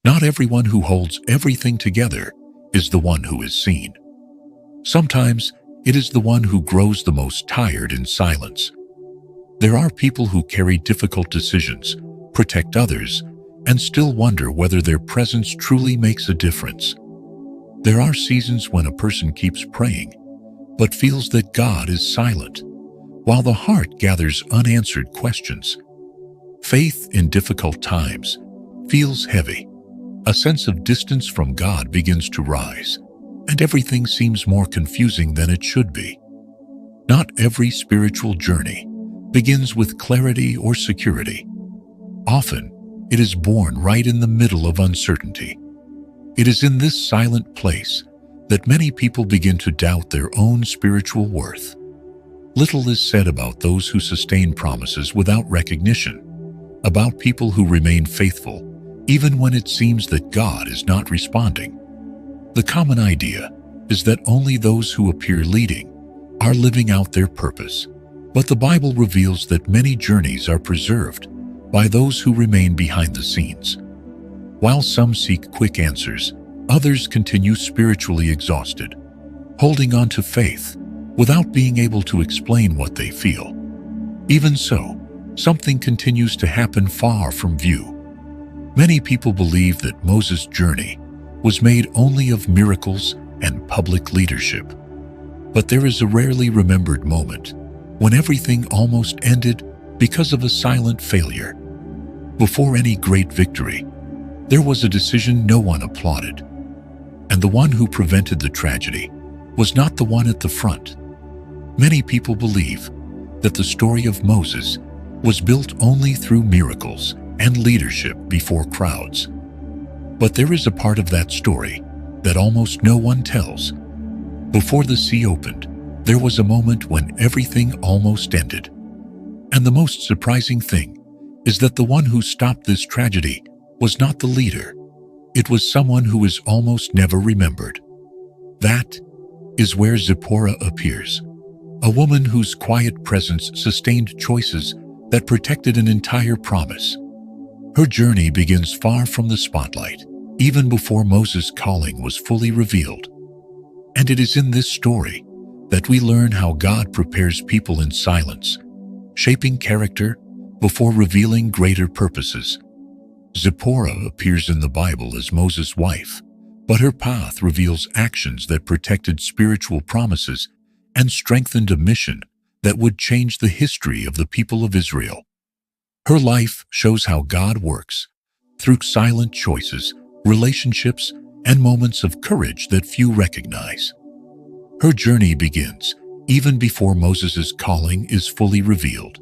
Not everyone who holds everything together is the one who is seen. Sometimes it is the one who grows the most tired in silence. There are people who carry difficult decisions, protect others, and still wonder whether their presence truly makes a difference. There are seasons when a person keeps praying, but feels that God is silent, while the heart gathers unanswered questions. Faith in difficult times feels heavy. A sense of distance from God begins to rise, and everything seems more confusing than it should be. Not every spiritual journey begins with clarity or security. Often, it is born right in the middle of uncertainty. It is in this silent place that many people begin to doubt their own spiritual worth. Little is said about those who sustain promises without recognition, about people who remain faithful even when it seems that God is not responding. The common idea is that only those who appear leading are living out their purpose, but the Bible reveals that many journeys are preserved by those who remain behind the scenes. While some seek quick answers, others continue spiritually exhausted, holding on to faith without being able to explain what they feel. Even so, something continues to happen far from view. Many people believe that Moses' journey was made only of miracles and public leadership. But there is a rarely remembered moment when everything almost ended because of a silent failure. Before any great victory, there was a decision no one applauded. And the one who prevented the tragedy was not the one at the front. Many people believe that the story of Moses was built only through miracles and leadership before crowds. But there is a part of that story that almost no one tells. Before the sea opened, there was a moment when everything almost ended. And the most surprising thing is that the one who stopped this tragedy was not the leader. It was someone who is almost never remembered. That is where Zipporah appears, a woman whose quiet presence sustained choices that protected an entire promise. Her journey begins far from the spotlight, even before Moses' calling was fully revealed. And it is in this story that we learn how God prepares people in silence, shaping character before revealing greater purposes. Zipporah appears in the Bible as Moses' wife, but her path reveals actions that protected spiritual promises and strengthened a mission that would change the history of the people of Israel. Her life shows how God works through silent choices, relationships, and moments of courage that few recognize. Her journey begins even before Moses' calling is fully revealed.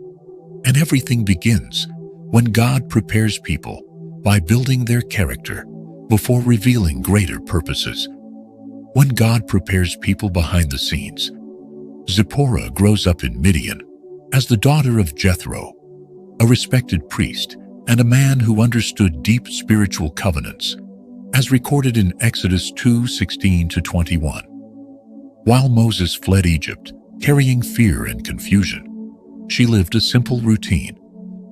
And everything begins when God prepares people by building their character before revealing greater purposes. When God prepares people behind the scenes, Zipporah grows up in Midian as the daughter of Jethro, a respected priest and a man who understood deep spiritual covenants, as recorded in Exodus 2:16-21. While Moses fled Egypt, carrying fear and confusion, she lived a simple routine,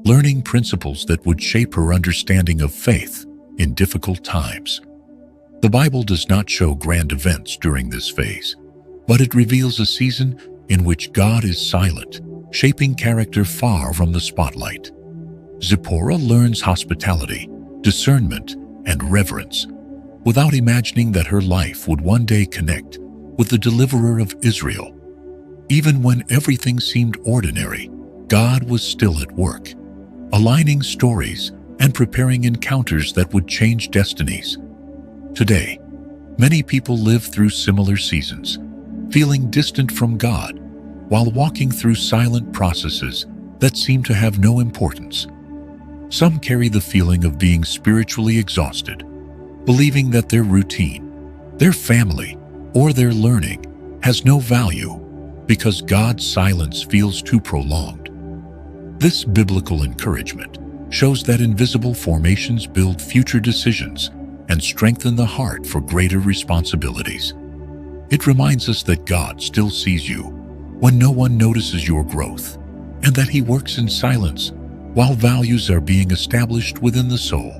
learning principles that would shape her understanding of faith in difficult times. The Bible does not show grand events during this phase, but it reveals a season in which God is silent, shaping character far from the spotlight. Zipporah learns hospitality, discernment, and reverence, without imagining that her life would one day connect with the deliverer of Israel. Even when everything seemed ordinary, God was still at work, aligning stories and preparing encounters that would change destinies. Today, many people live through similar seasons, feeling distant from God, while walking through silent processes that seem to have no importance. Some carry the feeling of being spiritually exhausted, believing that their routine, their family, or their learning has no value because God's silence feels too prolonged. This biblical encouragement shows that invisible formations build future decisions and strengthen the heart for greater responsibilities. It reminds us that God still sees you when no one notices your growth, and that He works in silence while values are being established within the soul.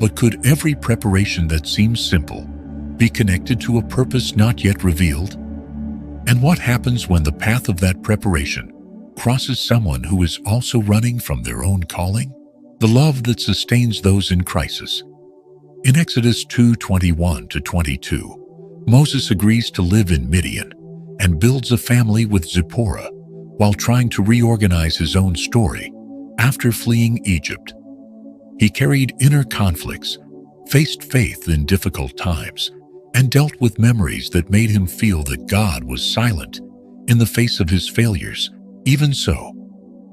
But could every preparation that seems simple be connected to a purpose not yet revealed? And what happens when the path of that preparation crosses someone who is also running from their own calling? The love that sustains those in crisis. In Exodus 2:21-22, Moses agrees to live in Midian and builds a family with Zipporah while trying to reorganize his own story after fleeing Egypt. He carried inner conflicts, faced faith in difficult times, and dealt with memories that made him feel that God was silent in the face of his failures. Even so,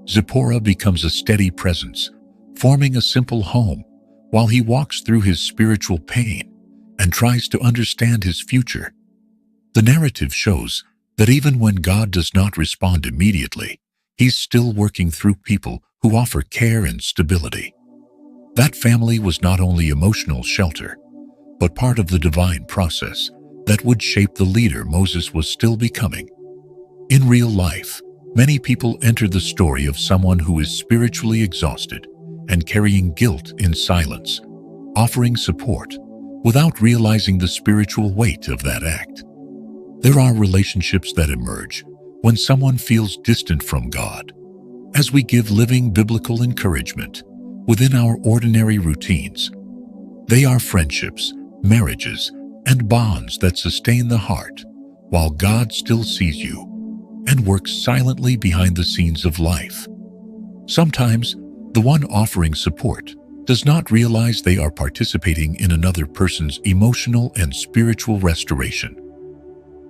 Zipporah becomes a steady presence, forming a simple home while he walks through his spiritual pain and tries to understand his future. The narrative shows that even when God does not respond immediately, he's still working through people who offer care and stability. That family was not only emotional shelter, but part of the divine process that would shape the leader Moses was still becoming. In real life, many people enter the story of someone who is spiritually exhausted and carrying guilt in silence, offering support without realizing the spiritual weight of that act. There are relationships that emerge when someone feels distant from God, as we give living biblical encouragement within our ordinary routines. They are friendships, marriages, and bonds that sustain the heart while God still sees you and works silently behind the scenes of life. Sometimes, the one offering support does not realize they are participating in another person's emotional and spiritual restoration.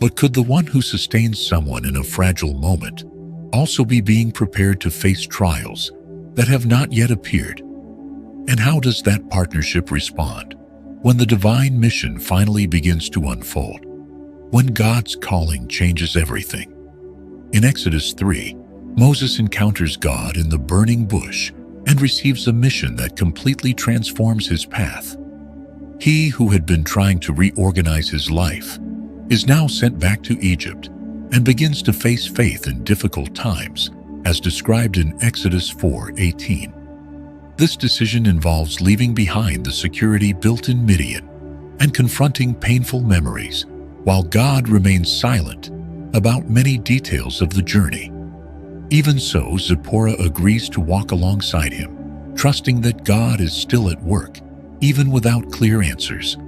But could the one who sustains someone in a fragile moment also be being prepared to face trials that have not yet appeared? And how does that partnership respond when the divine mission finally begins to unfold? When God's calling changes everything. In Exodus 3, Moses encounters God in the burning bush and receives a mission that completely transforms his path. He who had been trying to reorganize his life is now sent back to Egypt and begins to face faith in difficult times, as described in Exodus 4:18. This decision involves leaving behind the security built in Midian and confronting painful memories, while God remains silent about many details of the journey. Even so, Zipporah agrees to walk alongside him, trusting that God is still at work, even without clear answers.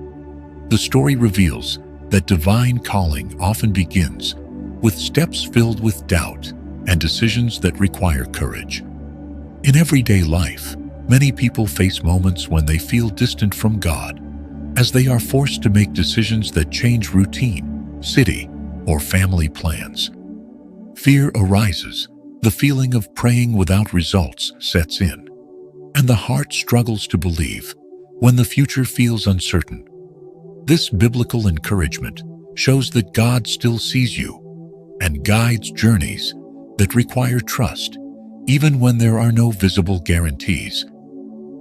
The story reveals that divine calling often begins with steps filled with doubt and decisions that require courage. In everyday life, many people face moments when they feel distant from God, as they are forced to make decisions that change routine, city, or family plans. Fear arises, the feeling of praying without results sets in, and the heart struggles to believe when the future feels uncertain. This biblical encouragement shows that God still sees you and guides journeys that require trust, even when there are no visible guarantees.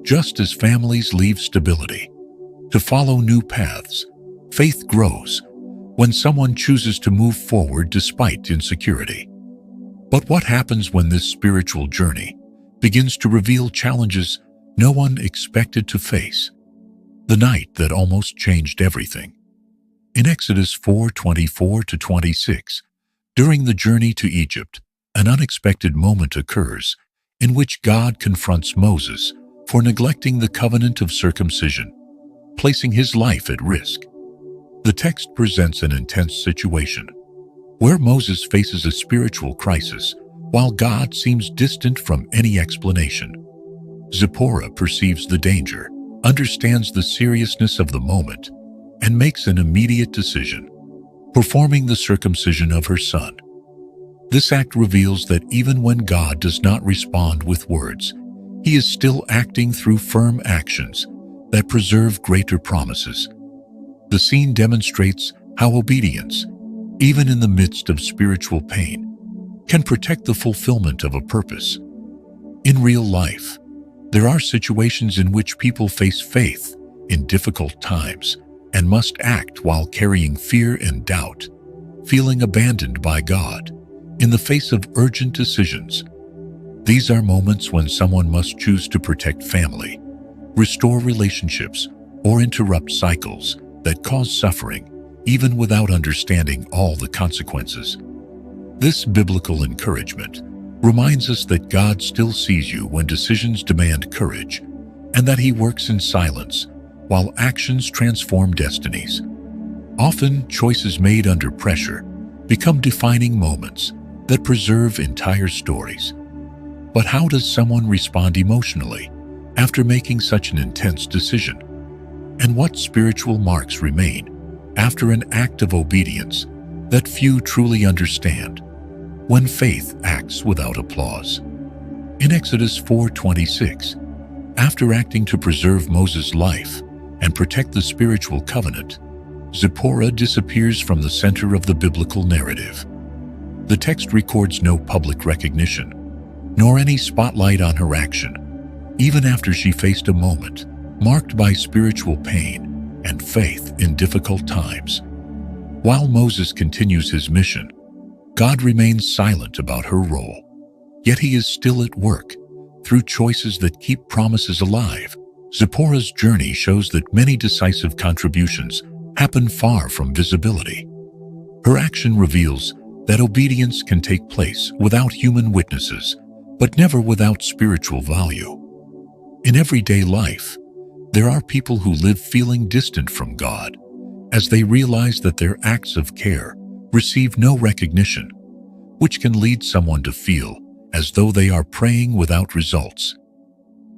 Just as families leave stability to follow new paths, faith grows when someone chooses to move forward despite insecurity. But what happens when this spiritual journey begins to reveal challenges no one expected to face? The night that almost changed everything. In Exodus 4:24-26, during the journey to Egypt, an unexpected moment occurs in which God confronts Moses for neglecting the covenant of circumcision, placing his life at risk. The text presents an intense situation where Moses faces a spiritual crisis while God seems distant from any explanation. Zipporah perceives the danger, understands the seriousness of the moment, and makes an immediate decision, performing the circumcision of her son. This act reveals that even when God does not respond with words, he is still acting through firm actions that preserve greater promises. The scene demonstrates how obedience, even in the midst of spiritual pain, can protect the fulfillment of a purpose. In real life, there are situations in which people face faith in difficult times and must act while carrying fear and doubt, feeling abandoned by God in the face of urgent decisions. These are moments when someone must choose to protect family, restore relationships, or interrupt cycles that cause suffering, even without understanding all the consequences. This biblical encouragement reminds us that God still sees you when decisions demand courage, and that He works in silence while actions transform destinies. Often, choices made under pressure become defining moments that preserve entire stories. But how does someone respond emotionally after making such an intense decision? And what spiritual marks remain after an act of obedience that few truly understand? When faith acts without applause. In Exodus 4:26, after acting to preserve Moses' life and protect the spiritual covenant, Zipporah disappears from the center of the biblical narrative. The text records no public recognition, nor any spotlight on her action, even after she faced a moment marked by spiritual pain and faith in difficult times. While Moses continues his mission, God remains silent about her role, yet He is still at work through choices that keep promises alive. Zipporah's journey shows that many decisive contributions happen far from visibility. Her action reveals that obedience can take place without human witnesses, but never without spiritual value. In everyday life, there are people who live feeling distant from God as they realize that their acts of care receive no recognition, which can lead someone to feel as though they are praying without results.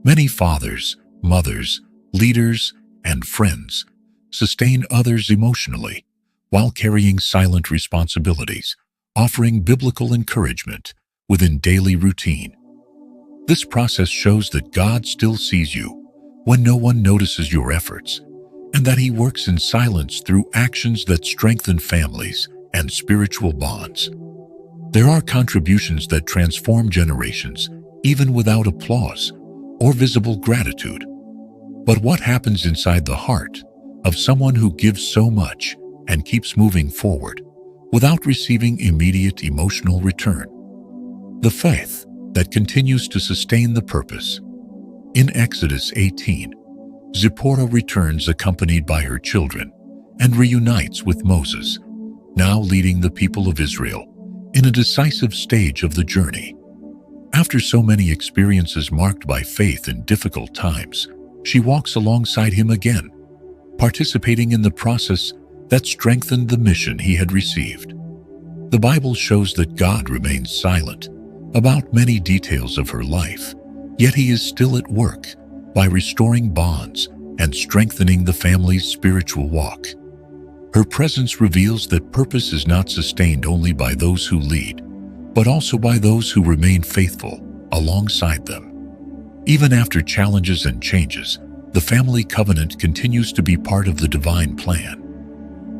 Many fathers, mothers, leaders, and friends sustain others emotionally while carrying silent responsibilities, offering biblical encouragement within daily routine. This process shows that God still sees you when no one notices your efforts, and that He works in silence through actions that strengthen families and spiritual bonds. There are contributions that transform generations, even without applause or visible gratitude. But what happens inside the heart of someone who gives so much and keeps moving forward without receiving immediate emotional return? The faith that continues to sustain the purpose. In Exodus 18, Zipporah returns accompanied by her children and reunites with Moses, now leading the people of Israel in a decisive stage of the journey. After so many experiences marked by faith in difficult times, she walks alongside him again, participating in the process that strengthened the mission he had received. The Bible shows that God remains silent about many details of her life, yet He is still at work by restoring bonds and strengthening the family's spiritual walk. Her presence reveals that purpose is not sustained only by those who lead, but also by those who remain faithful alongside them. Even after challenges and changes, the family covenant continues to be part of the divine plan.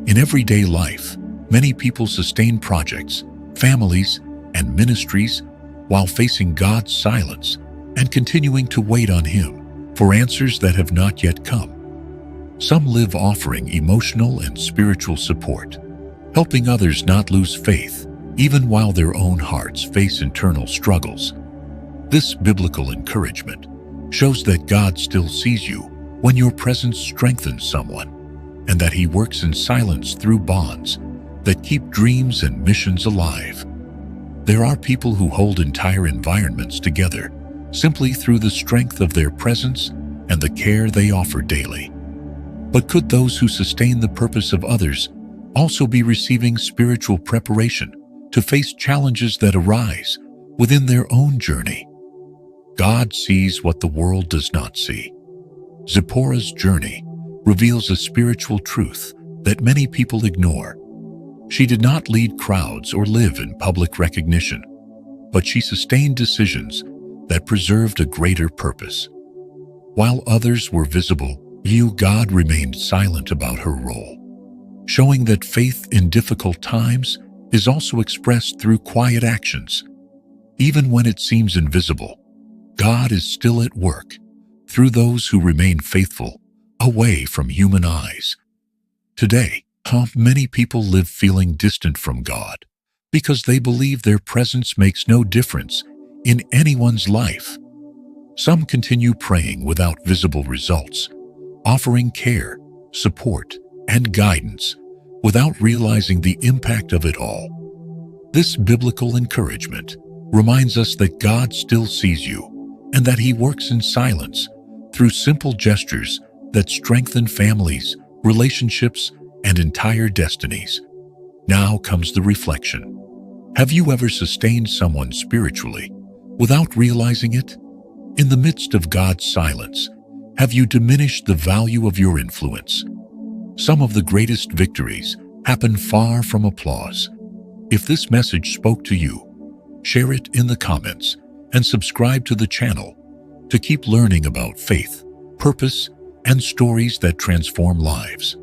In everyday life, many people sustain projects, families, and ministries while facing God's silence and continuing to wait on Him for answers that have not yet come. Some live offering emotional and spiritual support, helping others not lose faith even while their own hearts face internal struggles. This biblical encouragement shows that God still sees you when your presence strengthens someone, and that He works in silence through bonds that keep dreams and missions alive. There are people who hold entire environments together simply through the strength of their presence and the care they offer daily. But could those who sustain the purpose of others also be receiving spiritual preparation to face challenges that arise within their own journey? God sees what the world does not see. Zipporah's journey reveals a spiritual truth that many people ignore. She did not lead crowds or live in public recognition, but she sustained decisions that preserved a greater purpose. While others were visible, God remained silent about her role, showing that faith in difficult times is also expressed through quiet actions. Even when it seems invisible, God is still at work through those who remain faithful away from human eyes. Today, many people live feeling distant from God because they believe their presence makes no difference in anyone's life. Some continue praying without visible results, offering care, support, and guidance without realizing the impact of it all. This biblical encouragement reminds us that God still sees you and that He works in silence through simple gestures that strengthen families, relationships, and entire destinies. Now comes the reflection. Have you ever sustained someone spiritually without realizing it? In the midst of God's silence, have you diminished the value of your influence? Some of the greatest victories happen far from applause. If this message spoke to you, share it in the comments and subscribe to the channel to keep learning about faith, purpose, and stories that transform lives.